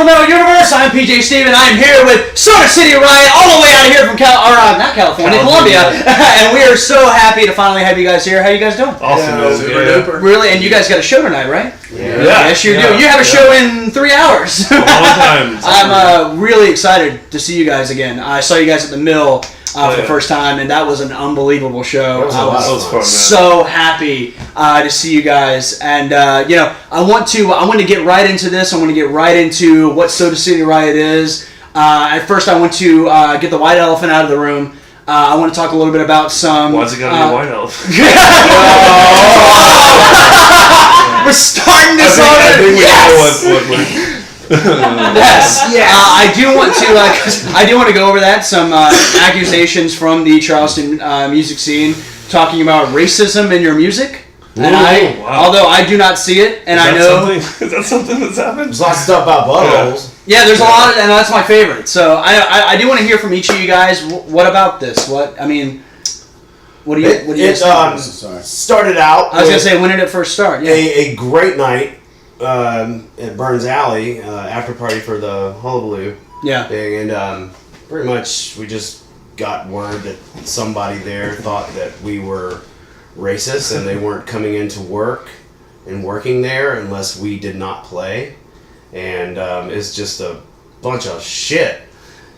Metal Universe. I'm PJ Steven. I am here with Soda City Riot, all the way out of here from California, Columbia. And we are so happy to finally have you guys here. How you guys doing? Awesome. Super duper. Really? And you guys got a show tonight, right? Yeah. Yes, you do. You have a show in 3 hours. A long time. I'm really excited to see you guys again. I saw you guys at the Mill for the first time, and that was an unbelievable show. That was fun, man. So happy to see you guys, and I want to get right into this. I want to get right into what Soda City Riot is. At first, I want to get the white elephant out of the room. I want to talk a little bit about some. Why's it gotta be a white elephant? We're starting this already. I think we Yes. Yes. I do want to go over that. Some accusations from the Charleston music scene talking about racism in your music. And although I do not see it, and I know is that something that's happened? There's lots of stuff about buttholes. Yeah, there's a lot of, and that's my favorite. So I do want to hear from each of you guys. What about this? What do you started out. I was gonna say, when did it first start? Yeah. A great night at Burns Alley, after party for the Hullabaloo thing, and pretty much we just got word that somebody there thought that we were racist and they weren't coming into work and working there unless we did not play, and it's just a bunch of shit.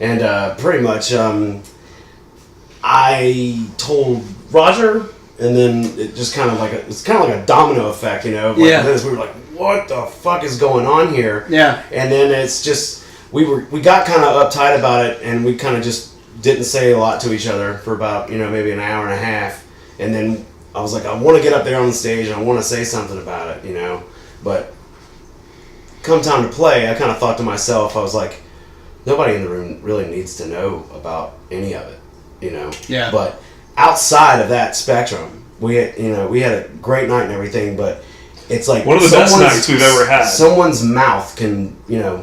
And pretty much I told Roger, and then it just kind of like a domino effect, you know. We were like, what the fuck is going on here? Yeah. And then it's just we got kind of uptight about it, and we kind of just didn't say a lot to each other for about maybe an hour and a half, and then I was like, I want to get up there on the stage and I want to say something about it, but come time to play, I kind of thought to myself, I was like, nobody in the room really needs to know about any of it, Yeah. But outside of that spectrum, we had a great night and everything, but it's like one of the best nights we've ever had. Someone's mouth can, ruin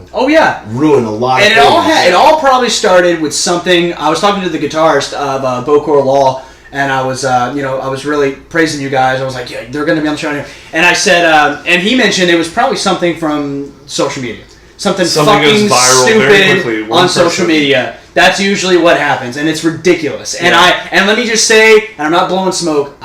a lot of things. And it all probably started with something. I was talking to the guitarist of Bocor Law, and I was, I was really praising you guys. I was like, yeah, they're going to be on the show here. And I said, and he mentioned it was probably something from social media. Something fucking stupid on social media. That's usually what happens, and it's ridiculous. And let me just say, and I'm not blowing smoke.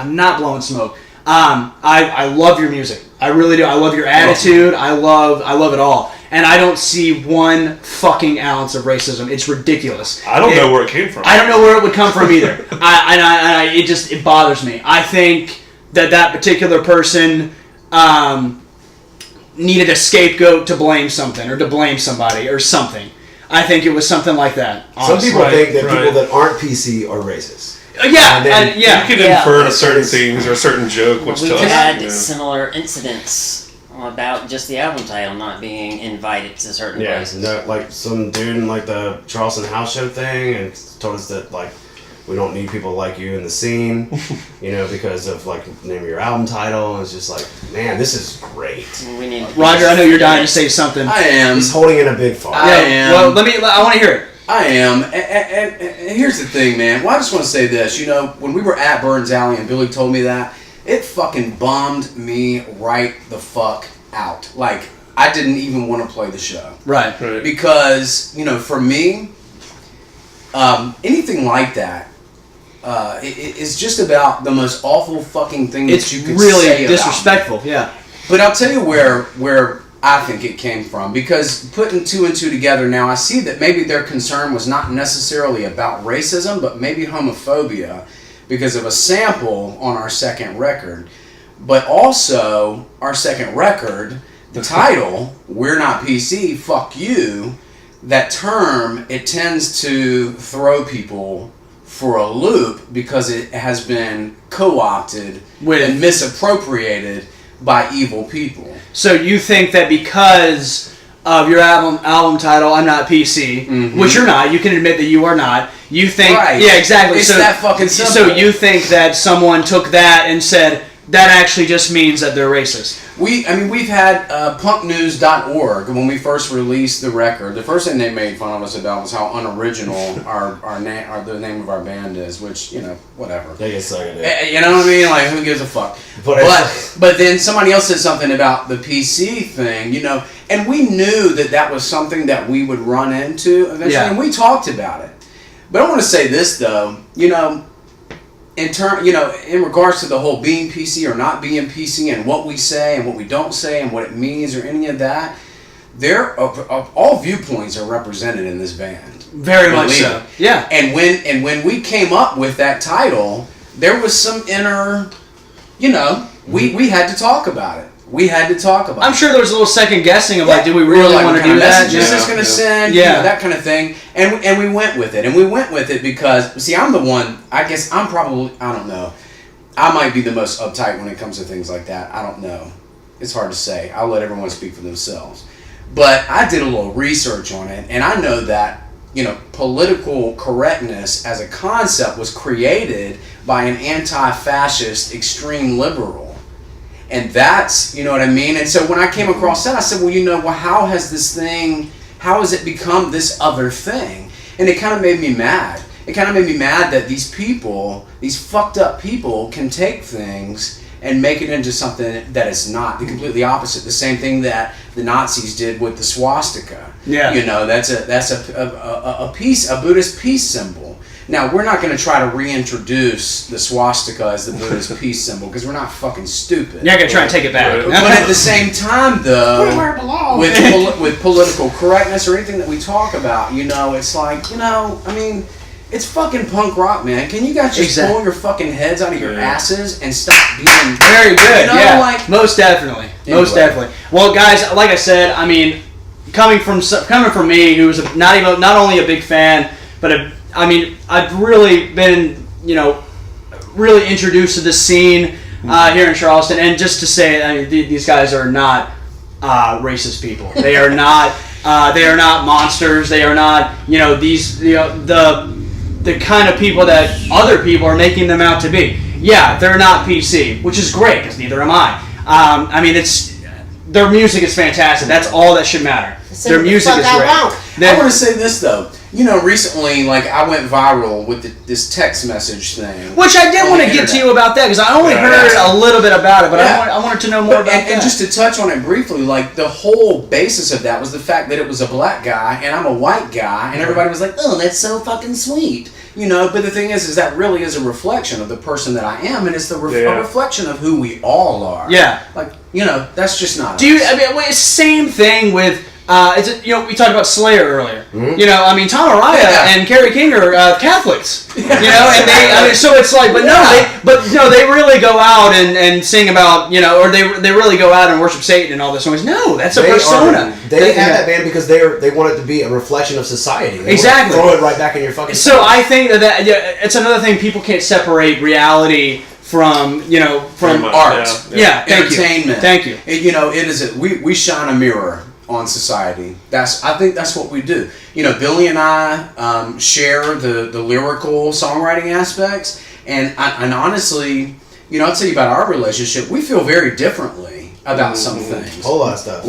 I love your music. I really do. I love your attitude. I love it all. And I don't see one fucking ounce of racism. It's ridiculous. I don't know where it came from. I don't know where it would come from either. It bothers me. I think that particular person needed a scapegoat to blame something or to blame somebody or something. I think it was something like that. Honestly. Some people think that people that aren't PC are racist. You can infer to certain things or a certain joke. Well, we've had similar incidents about just the album title not being invited to certain places. Yeah, like some dude in like the Charleston House Show thing, and told us that like we don't need people like you in the scene, because of like the name of your album title. And it's just like, man, this is great. Roger, I know you're dying to say something. I am. He's holding in a big fart. I am. Well, I want to hear it. I am, and here's the thing, man. Well, I just want to say this. When we were at Burns Alley and Billy told me that, it fucking bummed me right the fuck out. Like, I didn't even want to play the show. Right. Because, for me, anything like that, it's just about the most awful fucking thing that you could say about It's really disrespectful, yeah. But I'll tell you where I think it came from, because putting two and two together now, I see that maybe their concern was not necessarily about racism, but maybe homophobia because of a sample on our second record. But also, our second record, the title, We're Not PC, Fuck You, that term, it tends to throw people for a loop because it has been co-opted and misappropriated by evil people. So you think that because of your album title, I'm Not PC, which you're not, you can admit that you are not, you think... Right. Yeah, exactly. It's that fucking simple. So you think that someone took that and said, that actually just means that they're racist. We've had punknews.org when we first released the record. The first thing they made fun of us about was how unoriginal the name of our band is, which, whatever. They get sucked at. You know what I mean? Like, who gives a fuck? But then somebody else said something about the PC thing, and we knew that was something that we would run into eventually, and we talked about it. But I want to say this though, in regards to the whole being PC or not being PC and what we say and what we don't say and what it means or any of that, all viewpoints are represented in this band. Very much so. Yeah. And when we came up with that title, there was some inner, we had to talk about it. I'm sure there was a little second guessing of do we really want to do that? Is this going to send? That kind of thing. And we went with it. And we went with it because, see, I'm the one, I guess I'm probably, I don't know. I might be the most uptight when it comes to things like that. I don't know. It's hard to say. I'll let everyone speak for themselves. But I did a little research on it, and I know that, political correctness as a concept was created by an anti-fascist extreme liberal. And that's, you know what I mean? And so when I came across that, I said, well, how has it become this other thing? And it kind of made me mad. It kind of made me mad that these people, these fucked up people, can take things and make it into something that it's not. The completely opposite. The same thing that the Nazis did with the swastika. Yeah. That's a Buddhist peace symbol. Now, we're not going to try to reintroduce the swastika as the Buddhist peace symbol because we're not fucking stupid. You're not going to try and take it back. But at the same time, though, with political correctness or anything that we talk about, it's like, it's fucking punk rock, man. Can you guys just pull your fucking heads out of your asses and stop being... Very good, most definitely. Anyway. Most definitely. Well, guys, like I said, coming from me, who's not only a big fan, but I've really been, really introduced to this scene here in Charleston, and just to say, these guys are not racist people. They are not. They are not monsters. They are not. The kind of people that other people are making them out to be. Yeah, they're not PC, which is great because neither am I. Their music is fantastic. That's all that should matter. Their music is great. I want to say this though. Recently, I went viral with this text message thing. Which I did want to get to you about that, because I only heard a little bit about it, but I wanted to know more about that. And just to touch on it briefly, the whole basis of that was the fact that it was a black guy, and I'm a white guy, and everybody was like, oh, that's so fucking sweet. But the thing is that really is a reflection of the person that I am, and it's a reflection of who we all are. Yeah. That's just not us. Same thing with... we talked about Slayer earlier. Mm-hmm. Tom Araya and Kerry King are Catholics. And they, so it's like, they really go out and sing about, or they really go out and worship Satan and all this noise. No, that's a persona. They have that band because they want it to be a reflection of society. They exactly. Throw it right back in your fucking. So I think that it's another thing. People can't separate reality from art. Yeah. Entertainment. Thank you. It is. We shine a mirror on society. I think that's what we do. Billy and I share the lyrical songwriting aspects, and honestly, I'll tell you about our relationship. We feel very differently about some things. A whole lot of stuff. A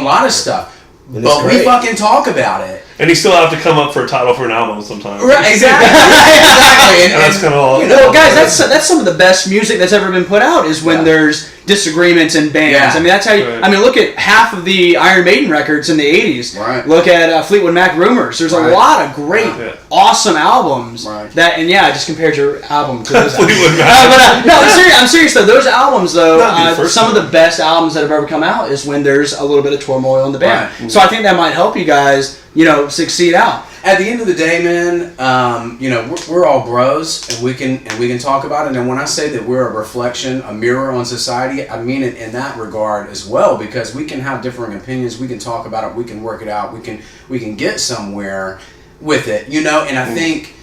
lot of stuff. But we fucking talk about it. And you still have to come up for a title for an album sometimes. Right, exactly. And that's kind of all. Well, guys, that's some of the best music that's ever been put out is when there's disagreements in bands. Yeah. That's how you... Right. Look at half of the Iron Maiden records in the 80s. Right. Look at Fleetwood Mac Rumors. There's a lot of great, awesome albums. Right. I just compared your album to those Fleetwood Mac. No, I'm serious though. Those albums though, some of the best albums that have ever come out is when there's a little bit of turmoil in the band. Right. So I think that might help you guys, succeed out. At the end of the day, man, we're all bros, and we can talk about it. And when I say that we're a reflection, a mirror on society, I mean it in that regard as well, because we can have differing opinions. We can talk about it. We can work it out. We can get somewhere with it, And I think,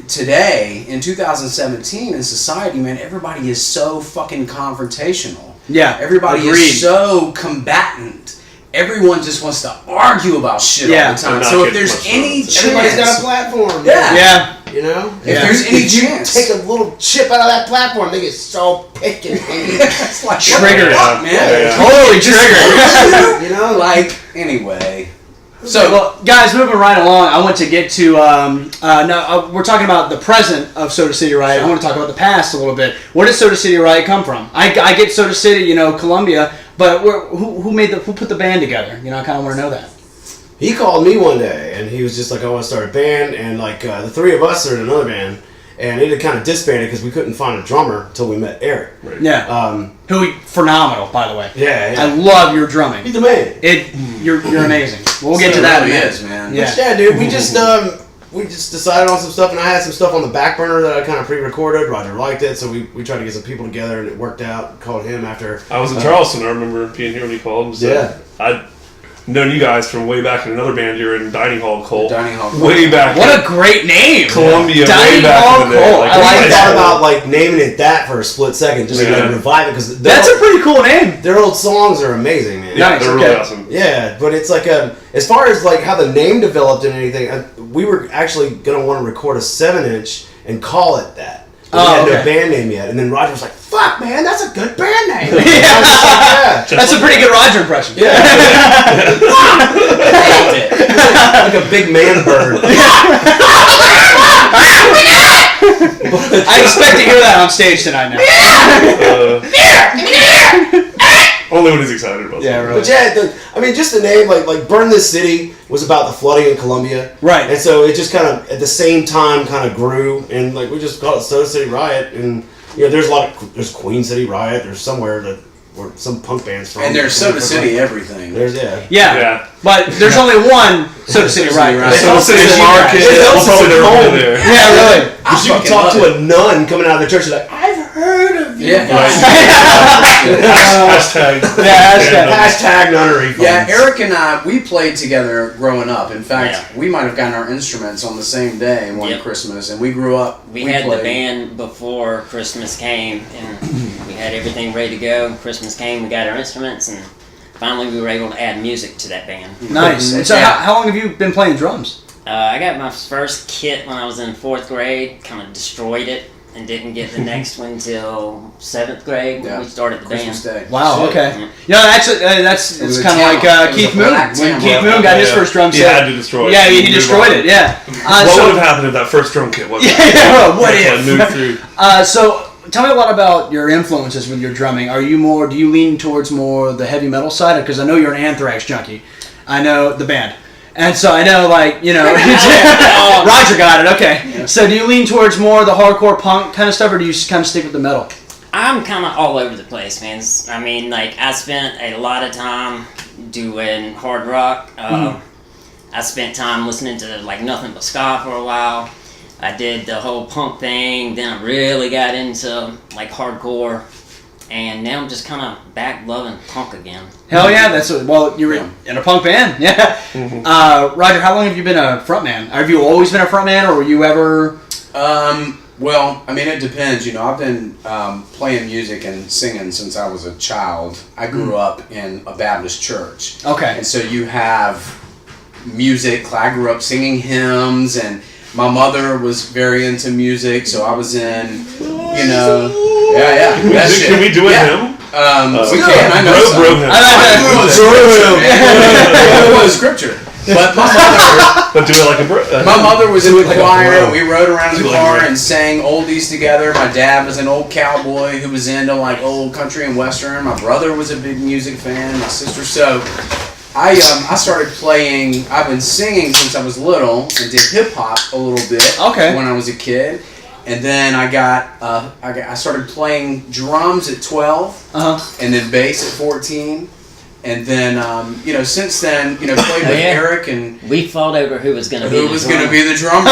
today in 2017 in society, man, everybody is so fucking confrontational. Yeah, everybody is so combatant. Everyone just wants to argue about shit all the time. So if there's any chance... Everybody's got a platform. Yeah. You know, if there's any chance, take a little chip out of that platform, they get so pissed. It's like triggered, man. Yeah. Totally triggered. You know, Like anyway. So, well, guys, moving right along, I want to get to, we're talking about the present of Soda City Riot. I want to talk about the past a little bit. Where did Soda City Riot come from? I get Soda City, Columbia, but who put the band together? I kind of want to know that. he called me one day, and he was just like, I want to start a band, and the three of us are in another band, and it had kind of disbanded because we couldn't find a drummer until we met Eric. Right. Yeah. Who phenomenal, by the way. Yeah. I love your drumming. He's the man. You're amazing. We'll get to that in a minute. Is, man. Yeah. But yeah, dude, we just decided on some stuff, and I had some stuff on the back burner that I kind of pre-recorded. Roger liked it, so we tried to get some people together, and it worked out. Called him after I was in Charleston. I remember being here when he called and said, I'd known you guys from way back in another band. You were in Dining Hall Cult. Dining Hall Cult. Way back. What a great name. Columbia. Dining way back Hall in the day. Cult. I like thought that. about naming it that for a split second, just to revive it, because That's a pretty cool name. their old songs are amazing, man. Yeah, Nice, they're okay. really awesome. Yeah, but it's like as far as how the name developed and anything, we were actually gonna want to record a 7-inch and call it that. But we had no band name yet, and then Roger was like, "Fuck, man, that's a good band name." Yeah. That's a pretty good Roger impression. Yeah. Like a big man bird. I expect to hear that on stage tonight now. Only when he's excited about Yeah, something. really. But yeah, just the name, like Burn This City was about the flooding in Columbia. Right. And so it just kind of, at the same time, kind of grew, and we just call it Soda City Riot, and there's there's Queen City Riot, there's somewhere where some punk bands from. And there's Soda City everything. There's, Yeah. But there's only one Soda City Riot. Soda City Market. It's also Soda home. over there. Yeah, really. Because you can talk to a nun coming out of the church, and like, I've heard of you. Yeah. Hashtag. Hashtag nunnery. Yeah, Eric and I, we played together growing up. In fact, we might have gotten our instruments on the same day one Christmas, and we grew up. We had the band before Christmas came, and we had everything ready to go. Christmas came, we got our instruments, and finally we were able to add music to that band. Nice. And so how long have you been playing drums? I got my first kit when I was in 4th grade, kind of destroyed it, and didn't get the next one until 7th grade when we started the Christmas band. Day. Wow, Shit. okay. Actually, it's kind of like Keith Moon. black When Tam Keith rock. Moon got his first drum He set. had to destroy it. Yeah, he Move destroyed on. it, yeah. What would have happened if that first drum kit wasn't? What if? Moved through. So, tell me a lot about your influences with your drumming. Do you lean towards more the heavy metal side? Because I know you're an Anthrax junkie. I know the band. And so I know, Roger got it, okay. Yeah. So do you lean towards more the hardcore punk kind of stuff, or do you kind of stick with the metal? I'm kind of all over the place, man. I mean, I spent a lot of time doing hard rock. I spent time listening to, nothing but ska for a while. I did the whole punk thing, then I really got into, hardcore. And now I'm just kind of back loving punk again. Hell yeah, you were in a punk band, yeah. Mm-hmm. Roger, how long have you been a frontman? Have you always been a frontman, or were you ever? Well, it depends. I've been playing music and singing since I was a child. I grew up in a Baptist church. Okay. And so you have music. I grew up singing hymns, and my mother was very into music, so I was in, Yeah. Can we do a hymn? We can. I know some. Bro hymn. It was scripture. But my mother. But do it like a bro. My mother was in the choir. We rode around in the car and sang oldies together. My dad was an old cowboy who was into old country and western. My brother was a big music fan. My sister. So I started playing. I've been singing since I was little and did hip hop a little bit. Okay. When I was a kid. And then I started playing drums at 12, and then bass at 14, and then since then played with Eric, and we fought over who was going to be the drummer.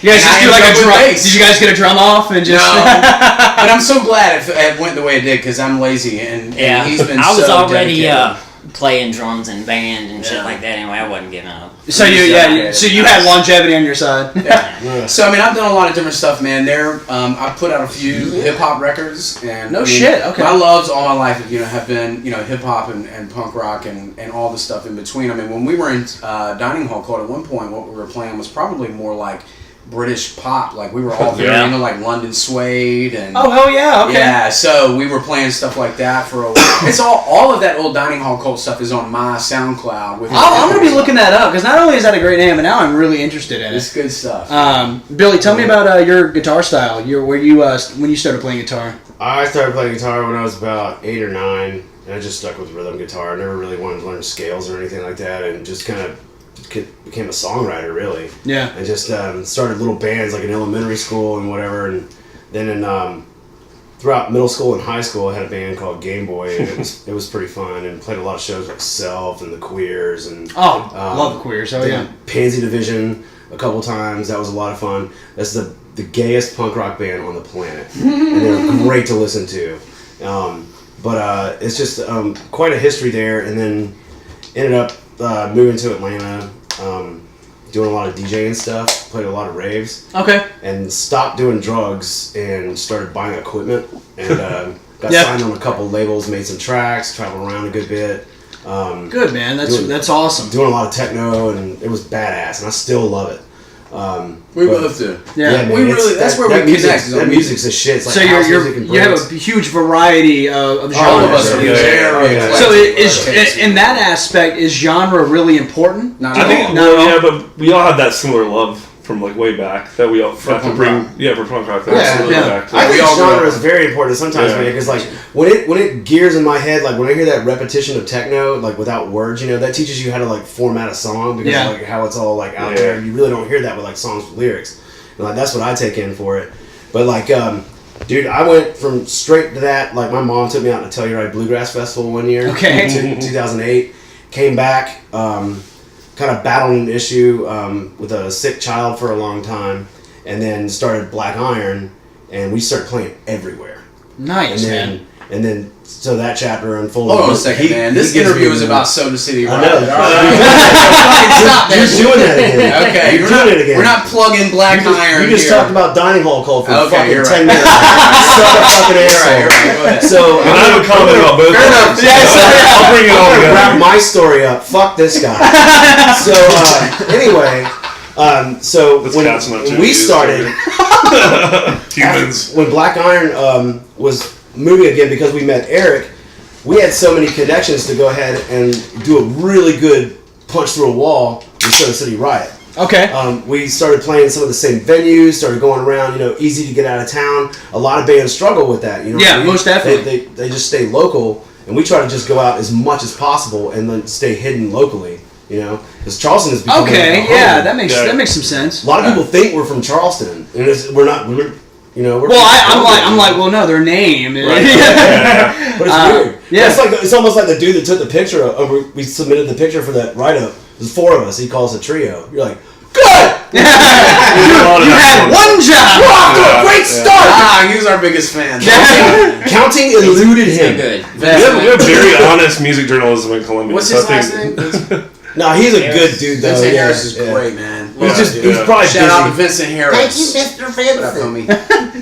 You guys just do a drum. Did you guys get a drum off and just? No, but I'm so glad it went the way it did because I'm lazy and he's been. I was already dedicated. Playing drums and band and shit like that. Anyway, I wasn't giving up. So you had longevity on your side. Yeah. So I've done a lot of different stuff, man. I put out a few hip hop records, and shit. Okay. My loves all my life, have been hip hop and punk rock and all the stuff in between. When we were in Dining Hall Cult at one point, what we were playing was probably more like British pop. Like we were all very into like London Suede and oh hell yeah, okay. Yeah, so we were playing stuff like that for a while. It's all of that old dining hall cult stuff is on my SoundCloud. I'm gonna be looking that up because not only is that a great name, but now I'm really interested in it. It's good stuff. Billy, tell me about your guitar style. When you started playing guitar. I started playing guitar when I was about 8 or 9, and I just stuck with rhythm guitar. I never really wanted to learn scales or anything like that, and just kind of became a songwriter, really. Yeah. And just started little bands like in elementary school and whatever, and then throughout middle school and high school, I had a band called Game Boy, and it was pretty fun, and played a lot of shows like Self and the Queers and love the Queers. Oh yeah. Pansy Division a couple times. That was a lot of fun. That's the gayest punk rock band on the planet, and they're great to listen to. But it's just quite a history there, and then ended up moving to Atlanta, doing a lot of DJing stuff, played a lot of raves. Okay. And stopped doing drugs and started buying equipment, and got signed on a couple labels, made some tracks, traveled around a good bit. Good, man. That's awesome. Doing a lot of techno, and it was badass, and I still love it. We both do. Yeah, man, we really. That's where we connect. That music's a shit. It's like so you have a huge variety of genres. All of us are very eclectic. So in that aspect, is genre really important? Not I at think all. well, yeah, but we all had that similar love from like way back that we all got to bring. Yeah, for punk rock. Back to I think all genre is very important sometimes, man, because like when it gears in my head, like when I hear that repetition of techno, like without words, that teaches you how to like format a song because like how it's all like out there. You really don't hear that with like songs with lyrics. And, like that's what I take in for it. But like, dude, I went from straight to that. Like my mom took me out to Telluride Bluegrass Festival one year, in 2008. Came back. Kind of battling an issue with a sick child for a long time, and then started Black Iron, and we started playing everywhere. Nice, and then so that chapter unfolded. Hold on a second, man. This interview is about Soda City Riot. I know. Stop that. You're doing that again. Okay, You're doing it again. We're not plugging Black Iron. You just here. talked about dining hall cult for fucking you're 10 minutes. Suck a fucking asshole. Go ahead. So I have a comment about both. Fair enough. I'll bring it all I'm gonna together. wrap my story up. Fuck this guy. So anyway, so This when cat's not too we used started, humans. when Black Iron was moving again because we met Eric, we had so many connections to go ahead and do a really good punch through a wall with Soda City Riot. Okay. We started playing some of the same venues, started going around, easy to get out of town. A lot of bands struggle with that, Yeah, most definitely. They just stay local, and we try to just go out as much as possible and then stay hidden locally, because Charleston is becoming Okay, like a yeah, home. that makes some sense. A lot of people think we're from Charleston, and we're not. We're I'm like, well, no, their name. Right. But it's weird. Yeah. It's almost like the dude that took the picture. We submitted the picture for that write-up. There's 4 of us. He calls a trio. You're like, good. You had one job. We're off to a great start. He was our biggest fan. Counting eluded It's him. been good. We have very honest music journalism in Columbia. What's so his I last think- name? No, he's a good dude though. Vincent Yeah, Harris is yeah. great, man. He's probably Shout out to busy. Vincent Harris. Mr. What up, homie?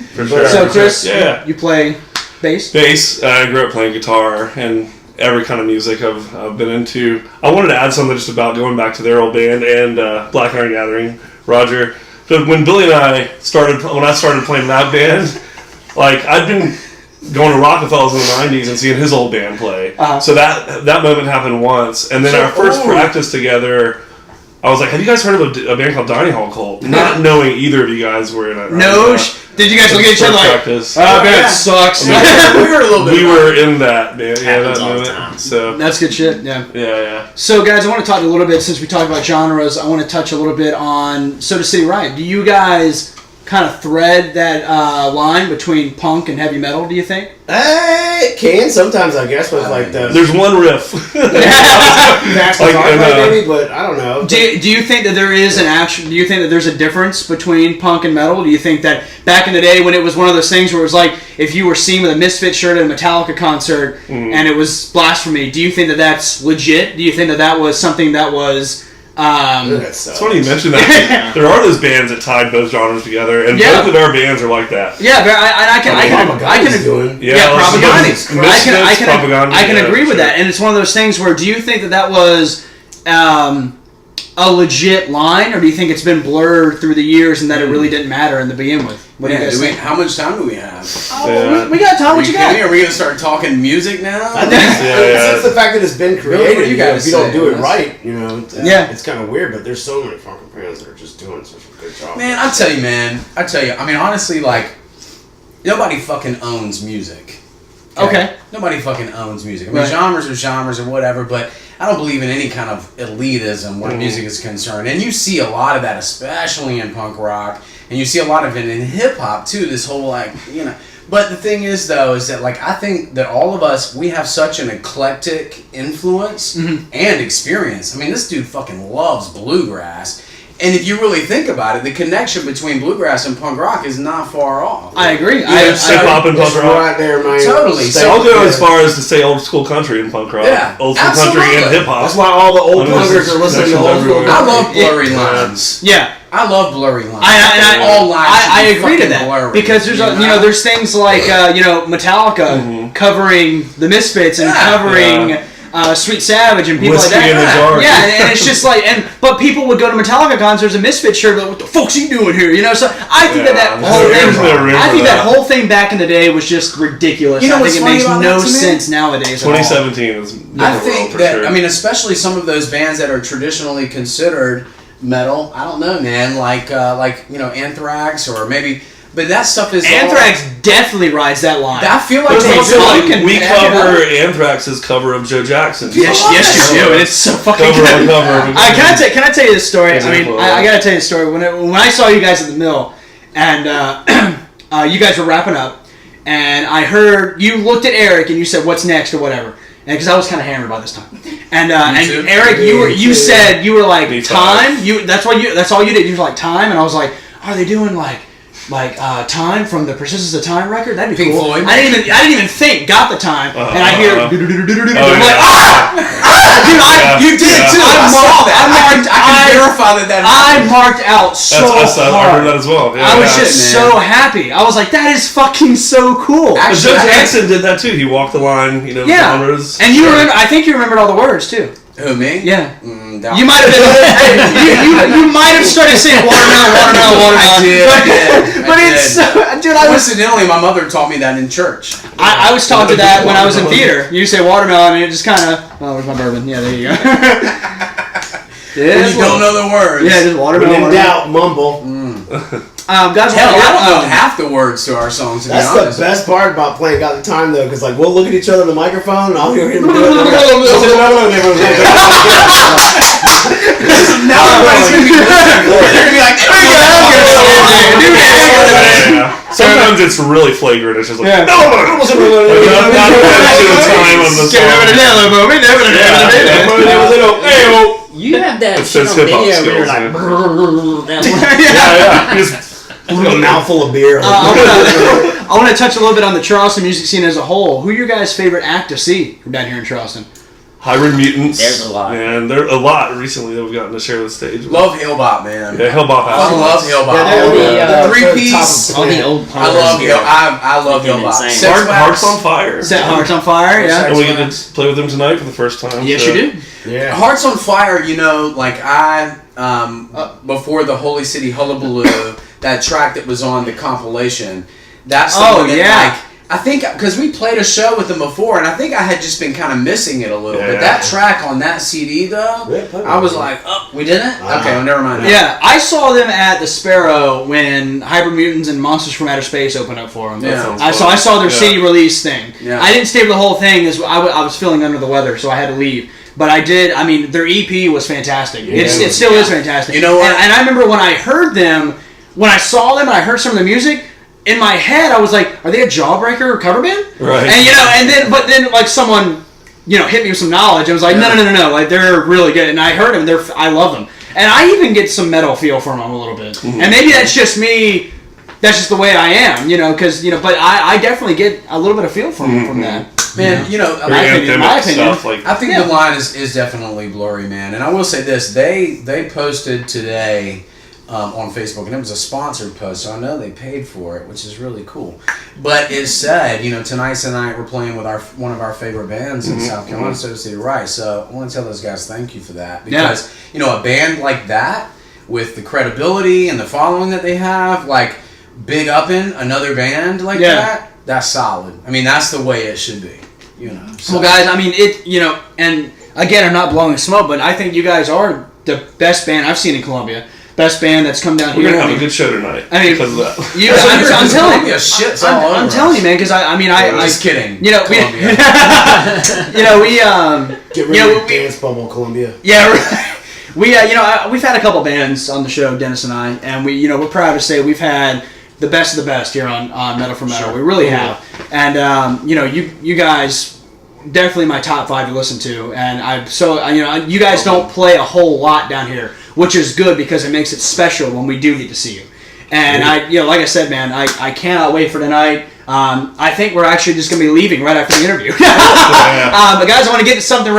For sure. So, Chris, Yeah. you play bass? Bass. I grew up playing guitar and every kind of music I've been into. I wanted to add something just about going back to their old band and Black Iron Gathering, Roger. So when Billy and I started playing that band, like I'd been going to Rockefellers in the 90s and seeing his old band play. So that moment happened once, and then our first practice together, I was like, "Have you guys heard of a band called Dining Hall Cult?" Not knowing either of you guys were in it. No. Did you guys look at each other like, practice? that sucks? we heard a little bit. We were in that band. Yeah, Happens that all the moment. time. So That's good shit, yeah. yeah. So, guys, I want to talk a little bit, since we talked about genres, I want to touch a little bit on Soda City Riot. Do you guys kind of thread that line between punk and heavy metal, do you think? It can sometimes, I guess, with like the There's one riff. fast like, guitar and, play, maybe, but I don't know. Do you think that there is do you think that there's a difference between punk and metal? Do you think that back in the day when it was one of those things where it was like if you were seen with a Misfit shirt at a Metallica concert and it was blasphemy, do you think that that's legit? Do you think that that was something that was It's funny you mentioned that. There are those bands that tied both genres together, and Yeah. both of our bands are like that. Yeah, but I can doing. Propaganda. I can agree with sure. that, and it's one of those things where do you think that was a legit line, or do you think it's been blurred through the years and that it really didn't matter in the begin with? What do you guys think? How much time do we have? We got time. What you got? Are we going to start talking music now? I think it's the fact that it's been created. If you don't do it right, it's kind of weird. But there's so many fucking bands that are just doing such a good job. Man, I tell you. I mean, honestly, like, nobody fucking owns music. Okay. Nobody fucking owns music. I mean, genres are genres or whatever, but I don't believe in any kind of elitism where music is concerned. And you see a lot of that, especially in punk rock, and you see a lot of it in hip hop too. This whole like, But the thing is, though, is that like I think that all of us, we have such an eclectic influence and experience. I mean, this dude fucking loves bluegrass. And if you really think about it, the connection between bluegrass and punk rock is not far off. I agree. Hip hop and punk rock. Right there, man. Totally. So I'll go as far as to say old school country and punk rock. Yeah, old school country and hip hop. That's why all the old punkers are listening to old school country. I love blurry lines. Yeah. I love blurry lines. I agree to that blurry. Because there's there's things like Metallica covering the Misfits and covering Sweet Savage and people Whiskey like that. in a jar. Yeah, and it's just like but people would go to Metallica concerts and Misfits shirt, but what the fuck's he doing here? So I think that whole thing back in the day was just ridiculous. I think it makes no sense nowadays. 2017 is I think that I mean, especially some of those bands that are traditionally considered metal. I don't know, man. Like Anthrax or maybe. But that stuff is Anthrax definitely rides that line. I feel like we cover Anthrax's cover of Joe Jackson. Yes, you do, and it's so fucking good. Can I tell you this story? I gotta tell you the story. When I saw you guys at the mill, and you guys were wrapping up, and I heard you looked at Eric and you said, "What's next?" or whatever. And because I was kind of hammered by this time, and Eric, you said you were like time. That's all you did. You were like time, and I was like, are they doing like time from the Persistence of Time record? That'd be cool. Floyd. I didn't even think. Got the time, and I hear. I'm like, dude, you did too. I saw that. I can verify that. I marked out so hard. I heard that as well. Yeah, I was just so happy. I was like, that is fucking so cool. Joe Jackson did that too. He walked the line, genres. And you remember? I think you remembered all the words too. Who, me? Yeah. You might have been. you might have started saying watermelon. I did. But it's so, dude. Coincidentally, my mother taught me that in church. I was taught to that when I was in theater. You say watermelon, and it just kind of. Oh, where's my bourbon? Yeah, there you go. You don't know the words. Yeah, just watermelon. When in doubt, mumble. Guys, hell, I don't know half the words to our songs. That's the best part about playing Got the Time, though, because we'll look at each other in the microphone, and I'll hear him do it. Now everybody's gonna be listening. They're gonna be like, sometimes it's really flagrant. It's just like, not time on the song. You have that shit on video where you're like, a mouthful of beer. I want to touch a little bit on the Charleston music scene as a whole. Who are your guys' favorite act to see from down here in Charleston? Hybrid Mutants. There's a lot. And there's a lot recently that we've gotten to share the stage with. Love Hillbop, man. Yeah, Hillbop. I love Hillbop. Three-piece. All the old I love Hillbop. Hearts on Fire. Hearts on Fire, yeah. And we get to play with them tonight for the first time. Yes, you do. Yeah. Hearts on Fire, before the Holy City Hullabaloo, that track that was on the compilation, that's the one that, I think, because we played a show with them before, and I think I had just been kind of missing it a little bit. That track on that CD, though, I was like, oh, we didn't? Okay, well, never mind. Yeah, I saw them at the Sparrow when Hybrid Mutants and Monsters from Outer Space opened up for them. Yeah. I saw their CD release thing. Yeah. I didn't stay for the whole thing, as I was feeling under the weather, so I had to leave. But I did. I mean, their EP was fantastic. Yeah, it still is fantastic. You know what? And I remember when I heard them, when I saw them and I heard some of the music, in my head I was like, are they a Jawbreaker cover band? Right. And then like someone, hit me with some knowledge. I was like, no. Like, they're really good. And I heard them. I love them. And I even get some metal feel from them a little bit. Mm-hmm. And maybe that's just me. That's just the way I am, because, but I definitely get a little bit of feel from that. Man, my opinion. I think the line is definitely blurry, man. And I will say this: they posted today on Facebook, and it was a sponsored post, so I know they paid for it, which is really cool. But it said, tonight's the night we're playing with one of our favorite bands in South Carolina, Soda City Rise. So I want to tell those guys thank you for that, because a band like that with the credibility and the following that they have, like big upping another band like that, that's solid. I mean, that's the way it should be. So. Well, guys, I mean and again, I'm not blowing smoke, but I think you guys are the best band I've seen in Columbia. Best band that's come down here. We're gonna have a good show tonight. I mean, because of that. I'm telling you, shit's all over I'm telling you, man, because I just kidding. We get rid of dance bubble, Columbia. Yeah, we've had a couple bands on the show, Dennis and I, and we're proud to say we've had the best of the best here on Metal for Metal. Sure. We really have, and you guys. Definitely my top 5 to listen to, and you guys don't play a whole lot down here, which is good because it makes it special when we do get to see you. And like I said, man, I cannot wait for tonight. I think we're actually just gonna be leaving right after the interview. But guys, I want to get to something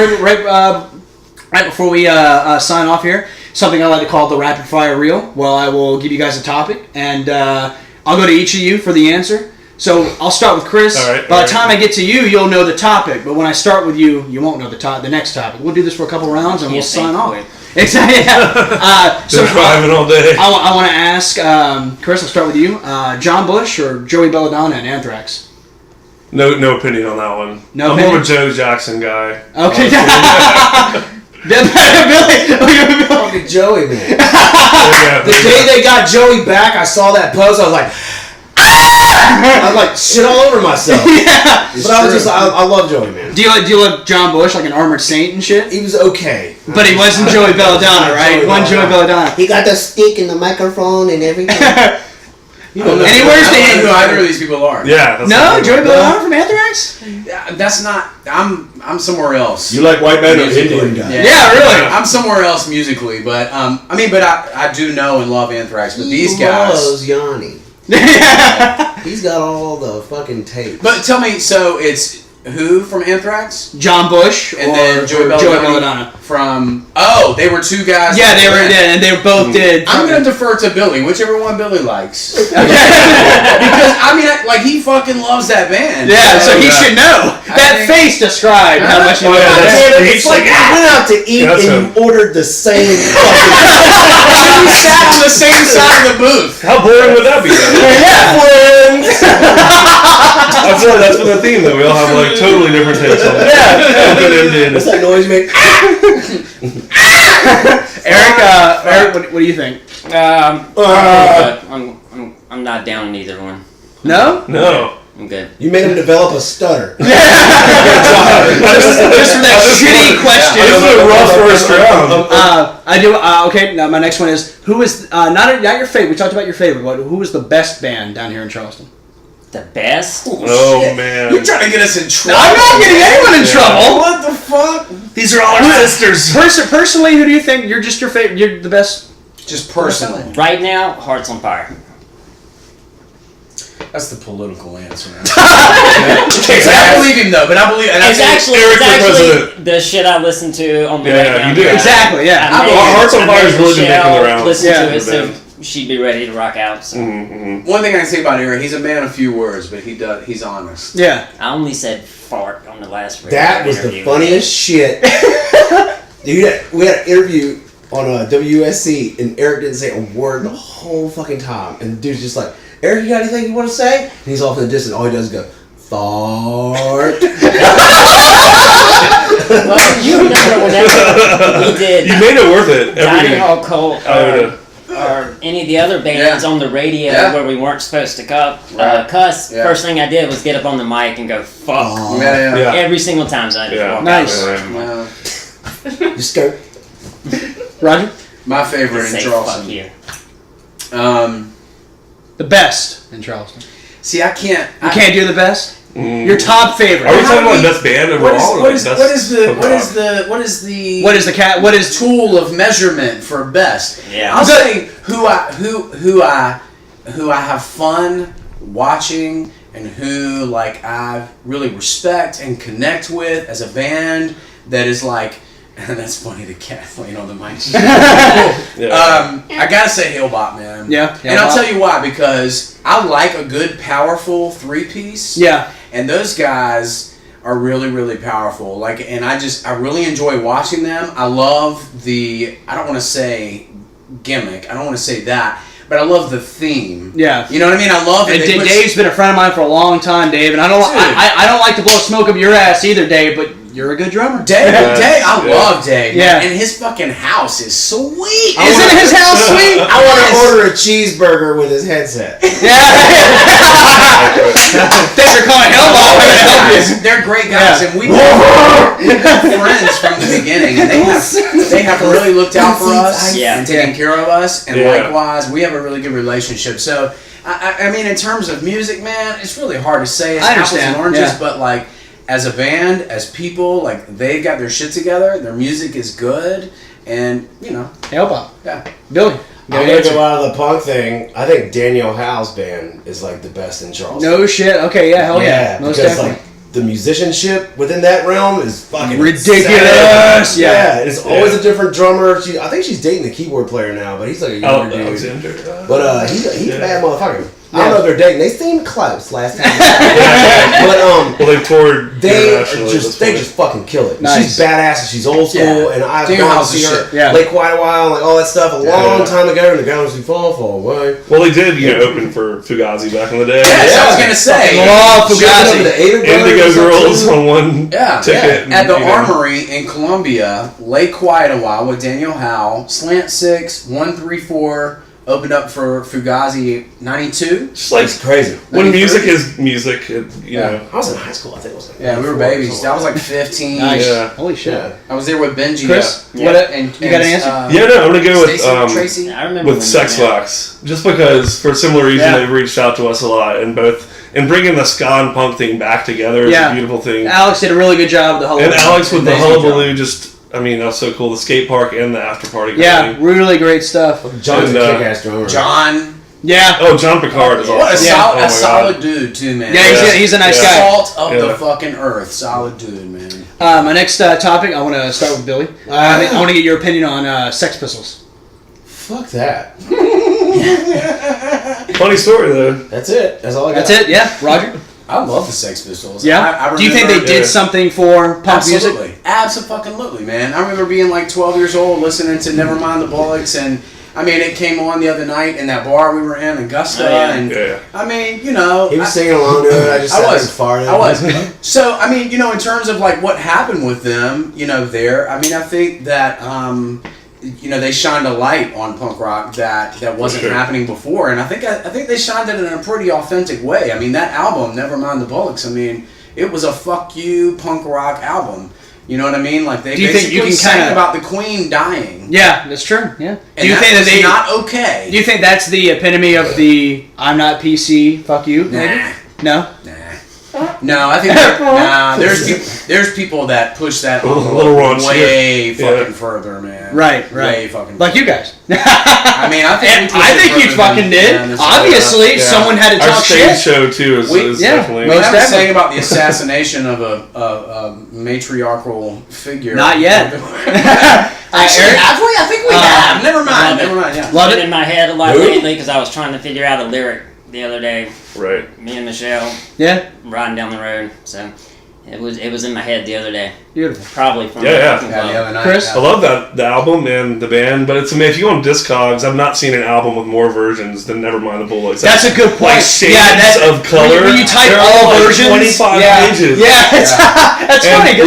right before we sign off here. Something I like to call the rapid fire reel. Well, I will give you guys a topic, and I'll go to each of you for the answer. So I'll start with Chris. By the time I get to you, you'll know the topic. But when I start with you, you won't know the next topic. We'll do this for a couple rounds and we'll sign off. Exactly. So driving all day. I want to ask Chris. I'll start with you. John Bush or Joey Belladonna and Anthrax? No opinion on that one. No I'm opinion? more of a Joe Jackson guy. Okay. Billy. Fucking Joey, man. The day they got Joey back, I saw that post. I was like. I was like shit all over myself. But I love Joey, man. Do you love John Bush like an armored saint and shit? He was okay, but he wasn't Joey Belladonna, right? Joey Belladonna. He got the stick and the microphone and everything. And he wears I don't know who either of these people are. Yeah. Joey Belladonna from Anthrax. That's not. I'm somewhere else. You like white men or Indian guys? Yeah, really. I'm somewhere else musically, but I do know and love Anthrax. But these guys. Loves Yanni. He's got all the fucking tapes. But tell me, so it's who from Anthrax? John Bush and then Joey Belladonna from. Oh, they were two guys. Yeah, they were, and they both did. I'm gonna defer to Billy, whichever one Billy likes. Because he fucking loves that band. Yeah, so he should know. That face described how much he loves that. It's like you went out to eat and you ordered the same fucking. We sat on the same side of the booth. How boring would that be? That's for the theme though. We all have like totally different takes on that. What's that noise you make? Eric, what do you think? I'm not down in either one. No? No. I'm good. You made him develop a stutter. Just for that shitty question. This is a rough first round. I do. Okay. Now my next one is who is not your favorite. We talked about your favorite, but who was the best band down here in Charleston? The best? Oh man! You're trying to get us in trouble. I'm not getting anyone in trouble. What the fuck? These are all our sisters. Personally, who do you think you're just your favorite? You're the best. Just personally. Right now, Hearts on Fire. That's the political answer. I believe him though, but I believe. And it's actually the shit I listen to on the way down. You do. Exactly. Yeah. Hearts on Fire is really been making the rounds. Listen to it, so she'd be ready to rock out. So. One thing I can say about Eric, he's a man of few words, but he's honest. Yeah. I only said fart on the last radio That was interview. the funniest shit. Dude, we had an interview on WSC, and Eric didn't say a word the whole fucking time. And the dude's just like, Eric, you got anything you want to say? And he's off in the distance. All he does is go, fart. Well, you remember whenever we did You made it worth it. Dining Hall Cult or any of the other bands on the radio where we weren't supposed to cuss. Yeah. First thing I did was get up on the mic and go, fuck. Every single time I just walked Nice. You skirt. Roger? My favorite in Charleston. Fuck you. The best in Charleston. See, I can't. You can't do the best? Your top favorite. Are we talking about best band overall? What is the tool of measurement for best? Yeah. I'm saying who I have fun watching and who like I really respect and connect with as a band that is like That's funny, the cat laying on the mic. Yeah. I gotta say Hillbop, man. Yeah. And I'll tell you why, because I like a good, powerful 3-piece. Yeah. And those guys are really, really powerful. Like, and I really enjoy watching them. I love I don't want to say gimmick. I don't want to say that. But I love the theme. Yeah. You know what I mean? I love it. Dave's been a friend of mine for a long time, Dave, and I don't like to blow smoke up your ass either, Dave, but you're a good drummer. Dave, I love Dave. Yeah. And his fucking house is sweet. Isn't his house sweet? I want to order a cheeseburger with his headset. Thanks for calling Hellbop. They're great guys, and we've been friends from the beginning, and they have really looked out for us and taken care of us, and likewise, we have a really good relationship. So, I mean, in terms of music, man, it's really hard to say. It's apples and oranges, but like, as a band, as people, like, they've got their shit together, their music is good, and, you know. Hellbop. Yeah. Billy. I'm going to go out of the punk thing. I think Daniel Howe's band is like the best in Charleston. No shit. Okay, yeah, hell yeah. Most definitely. Like, the musicianship within that realm is fucking ridiculous. Yeah, and it's always a different drummer. I think she's dating the keyboard player now, but he's like a younger dude. Alexander. But he's a bad motherfucker. I don't know if they're dating. They seemed close last time. But well, they toured. They just fucking kill it. Nice. She's badass and she's old school, and I've gone to see her like quite a while, like all that stuff a long time ago, and the guy was like, fall away. Well, they did, open for Fugazi back in the day. Yes, I was gonna say. Fugazi. Indigo Girls on one ticket. At the Armory in Columbia, lay quiet a while with Daniel Howe, Slant 6, 134. Opened up for Fugazi 92. Just like, it's crazy. When music is music, you know. I was in high school, I think it was like we were babies. I was like 15. Nice. Yeah. Holy shit. Yeah. I was there with Benji. Chris, you got an answer? I'm gonna go with Tracy. I remember with Sex Wax, just because for a similar reason they've reached out to us a lot, and bringing the ska and punk thing back together is a beautiful thing. Alex did a really good job with the hullabaloo. And Alex with the hullabaloo, that was so cool. The skate park and the after party. Yeah, really great stuff. John's a kick-ass drummer. John. Yeah. Oh, John Picard is awesome. What a solid dude too, man. Yeah, he's a nice guy. Salt of the fucking earth. Solid dude, man. My next topic, I want to start with Billy. I want to get your opinion on Sex Pistols. Fuck that. Funny story though. That's it. That's all I got. That's it. Yeah, Roger. I love the Sex Pistols. Yeah. Do you think they did something for punk music? Absolutely, man. I remember being like 12 years old, listening to Nevermind the Bullocks, and I mean, it came on the other night in that bar we were in Augusta, and I mean, he was singing along to it. I just I was. So, I mean, in terms of like what happened with them, there. I mean, I think that they shined a light on punk rock that wasn't happening before, and I think they shined it in a pretty authentic way. I mean, that album, Nevermind the Bullocks, I mean, it was a fuck you punk rock album. You know what I mean? Like, they basically sang about the Queen dying. Yeah, that's true. Yeah. Do you think that not okay? Do you think that's the epitome of the I'm not PC, fuck you? Maybe? No. No, I think there's people that push that way fucking further, man. Right. Way fucking like you guys. I mean, I think you fucking did. Obviously, someone had to talk shit. Our stage show too is definitely. I was saying about the assassination of a matriarchal figure. Not yet. Actually, have we? I think we have. Never mind. Yeah. Love it in my head a lot lately because I was trying to figure out a lyric the other day. Right. Me and Michelle. Yeah. Riding down the road, so it was in my head the other day. Beautiful. Probably from the other night. Chris, I love the album and the band, but it's if you go on Discogs, I've not seen an album with more versions than Nevermind the Bullocks. That's a good point. Like shades of color. When you type all versions, 25 pages. Yeah, that's funny.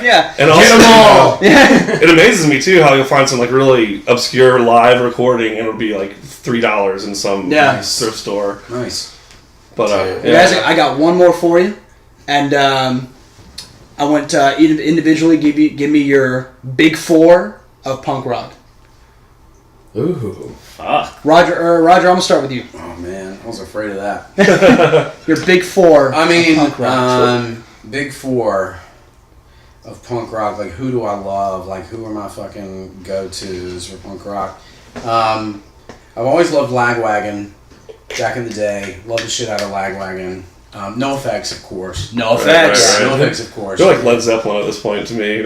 Yeah. And also, get them all. It amazes me too how you'll find some like really obscure live recording and it'll be like $3 in some thrift store. Nice. But guys, I got one more for you, and I want to individually give me your big four of punk rock. Ooh. Fuck. Roger, I'm gonna start with you. Oh man, I was afraid of that. Your big four. I mean, of punk rock. Big four of punk rock. Like, who do I love? Like, who are my fucking go-tos for punk rock? I've always loved Lagwagon. Back in the day, loved the shit out of Lagwagon. No Effects, of course. No Effects. Right. No Effects, of course. They're like Led Zeppelin at this point to me,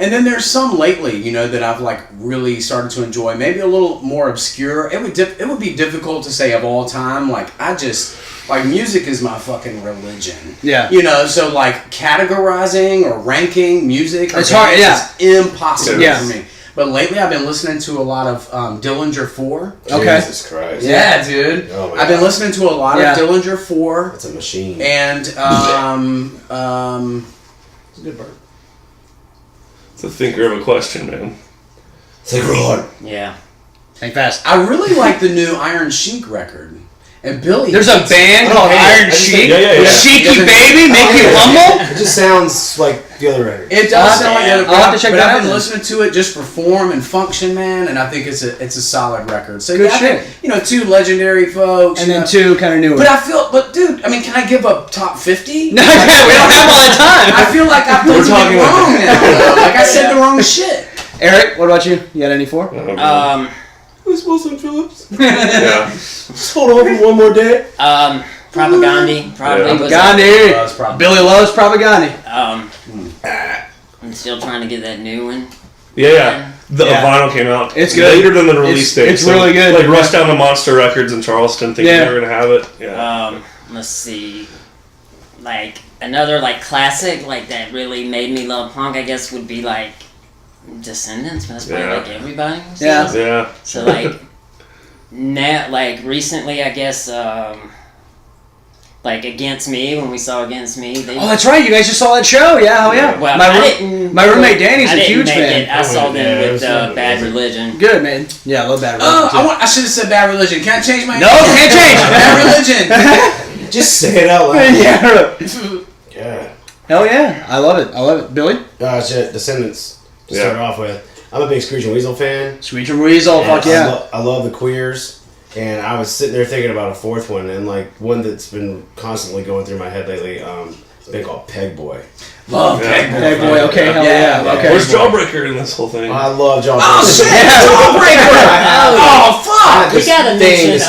And then there's some lately, you know, that I've like really started to enjoy. Maybe a little more obscure. It would be difficult to say of all time. Like I just like music is my fucking religion. Yeah. You know, so like categorizing or ranking music, it's hard. Yeah, is impossible Yeah. for me. But lately, I've been listening to a lot of Dillinger 4. Okay. Jesus Christ. Yeah, dude. Oh my I've been God. listening to a lot of Dillinger 4. That's a machine. And It's a good bird. It's a thinker of a question, man. Think real hard. Yeah. think fast. I really like the new Iron Chic record. And Billy, There's a band called Iron Chic. Yeah. Cheeky Baby, make you humble. It just sounds like the other record. It does sound like I'll have to check but that I've out been then. listening to it just for form and function, man, and I think it's a solid record. So Good yeah, I shit. think, you know, 2 legendary folks, And you then know. 2 kind of newer. But dude, I mean, can I give a top 50? No, we don't have all the time. I feel like I've done We're something talking wrong now. Though. Like I said the wrong shit. Eric, what about you? You got any 4? Who's Wilson Phillips? Yeah. Just hold on for one more day. Propaganda probably was. Gandhi. Billy loves Propaganda. I'm still trying to get that new one. Yeah. The vinyl came out. It's good. Later than the release date. It's really good. Like rushed down to Monster Records in Charleston, thinking they were gonna have it. Yeah. Let's see, like another like classic like that really made me love punk. I guess would be like Descendants, but that's probably like everybody. Yeah. Yeah. So like now, like recently, I guess. Like Against Me, when we saw Against Me. Oh, that's right. You guys just saw that show. Yeah, oh yeah. Well, my roommate Danny's a huge fan. I saw them with Bad Religion. Good, man. Yeah, I love Bad Religion. I should have said Bad Religion. Can I change my No, can't change. Bad Religion. Just say it out loud. Yeah. Hell yeah. I love it. Billy? Shit, Descendants to start off with. I'm a big Screech and Weasel fan. Screech and Weasel, fuck yeah. I love the Queers. And I was sitting there thinking about a 4th one, and like one that's been constantly going through my head lately. It's been called Peg Boy. Love Peg Boy. Peg Boy, okay, hell yeah. Okay. Where's Jawbreaker in this whole thing? I love Jawbreaker. Oh shit! Jawbreaker! Oh fuck! We gotta mention.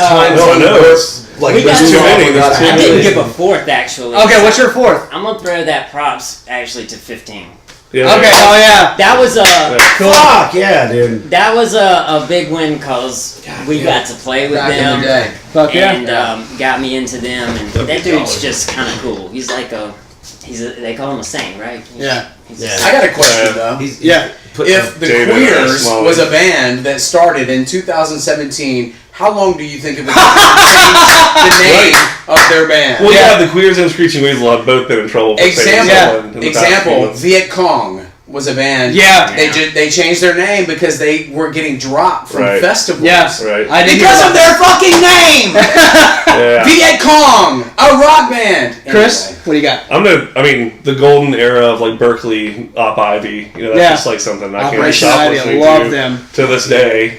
Like we there's got too many. I didn't give a 4th actually. Okay, what's your 4th? I'm gonna throw that props actually to 15. Yeah. Okay, oh yeah. That was Cool. Fuck yeah, dude. that was a big win because we got to play with Back in them the day. Fuck yeah. and got me into them, and that dude's just kind of cool. He's like they call him a saint, right? He's I got a question though. He's If the David Queers Smalley. was a band that started in 2017, how long do you think it would take to change the name of their band? Well, yeah, the Queers and Screeching Weasel have both been in trouble for saying someone in the past few months. Viet Cong was a band. Yeah. They changed their name because they were getting dropped from festivals. Yes. Right. Because of their fucking name! Yeah. Viet Cong! A rock band! Chris, Anyway. what do you got? The golden era of like Berkeley, Op Ivy, that's just like something I can't Operation stop Ivy, I listening love to them. to this day.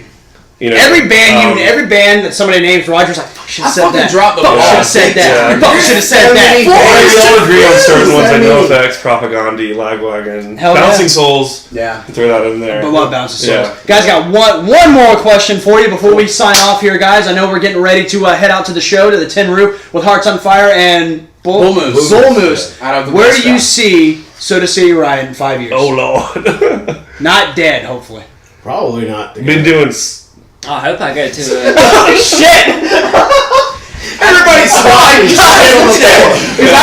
Every band every band that somebody names Roger's like, fuck, should have said that. dropped the Fuck, ball. should have said that. Yeah. Fuck, should have said that. We all agree on certain ones like NoFX, Propaganda, Lagwagon, Hell Bouncing yeah. Souls. Yeah. Throw that in there. But love Bouncing Souls. Yeah. Guys, got one more question for you before we sign off here, guys. I know we're getting ready to head out to the show, to the Tin Roof with Hearts on Fire and Bull Moose. Out of the Where West do you Coast. see Soda City Riot in 5 years? Oh Lord. Not dead, hopefully. Probably not. Been doing. I hope I go to Oh, shit! Everybody's fine. I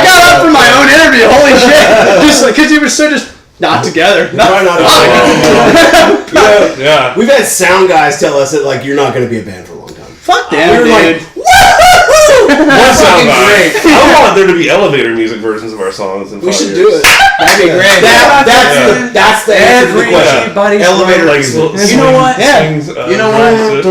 got up from my own interview. Holy shit! Just because you were so just not together. Try not to. Yeah. We've had sound guys tell us that like you're not going to be a band for a long time. Fuck them, We were like, dude. That sounds great. I want there to be elevator music versions of our songs. We should do it. That'd be great. That's the answer to the question. Everybody's Elevator Like, music. You know what? Yeah. You know what?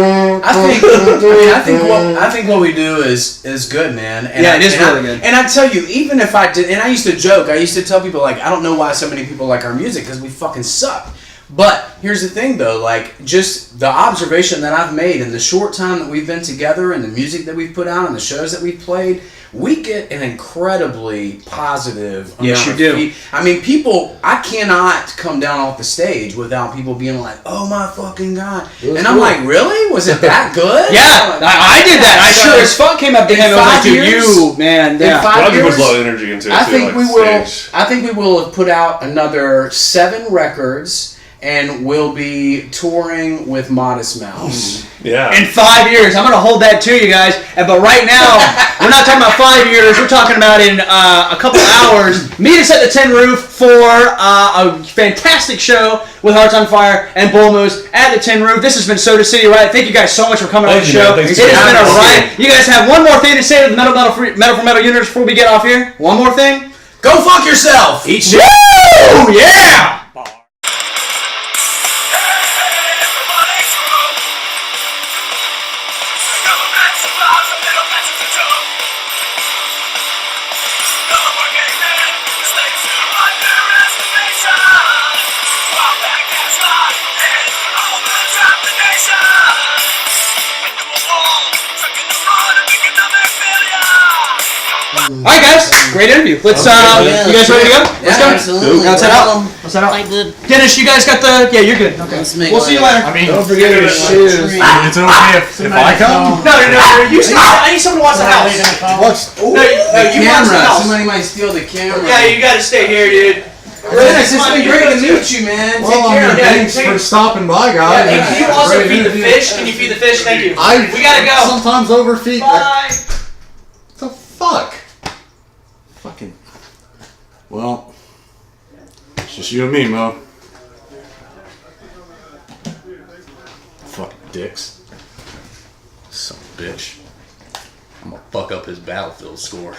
I think what we do is good, man. And Yeah, it is really good. And I tell you, even if I did, and I used to joke, I used to tell people like, I don't know why so many people like our music because we fucking suck. But here's the thing, though, like just the observation that I've made in the short time that we've been together and the music that we've put out and the shows that we've played, we get an incredibly positive Yes, amount you of do. I mean, people, I cannot come down off the stage without people being like, oh my fucking God. And I'm like, really? Was it that good? Yeah, I did that. I sure as fuck came up to him and was like, dude, you, man. Yeah. In 5 Roger years, puts a lot of energy into it, I too, think like we will. stage. I think we will have put out another 7 records, and we'll be touring with Modest Mouse. Yeah. In 5 years, I'm gonna hold that to you guys. But right now, we're not talking about 5 years. We're talking about in a couple hours. Meet us at the Tin Roof for a fantastic show with Hearts on Fire and Bull Moose at the Tin Roof. This has been Soda City Riot. Thank you guys so much for coming on the Thank you, show. man. It Thanks has for been a having us. riot. You guys have one more thing to say to the Metal for Metal Universe before we get off here. One more thing. Go fuck yourself! Eat shit. Woo! Yeah. All right, guys. Great interview. Let's. yeah, You guys ready to go? Let's go. Absolutely. Let's head out. Let's head out. Quite good. Dennis, you guys got the. Yeah, you're good. Okay. Let's make We'll see you later. I mean, Don't forget your shoes. it's okay if I come. No. You stay. I need someone who wants the house. What's No, you want the Camera. house. Somebody might steal the camera. Yeah, you gotta stay here, dude. Dennis, it's been great to meet you, man. Take care. Thanks for stopping by, guys. Yeah, can you also feed the fish? Can you feed the fish? Thank you. We gotta go. Sometimes overfeed. Bye. What the fuck? Fucking. Well, it's just you and me, Mo. Fucking dicks. Son of a bitch. I'm gonna fuck up his Battlefield score.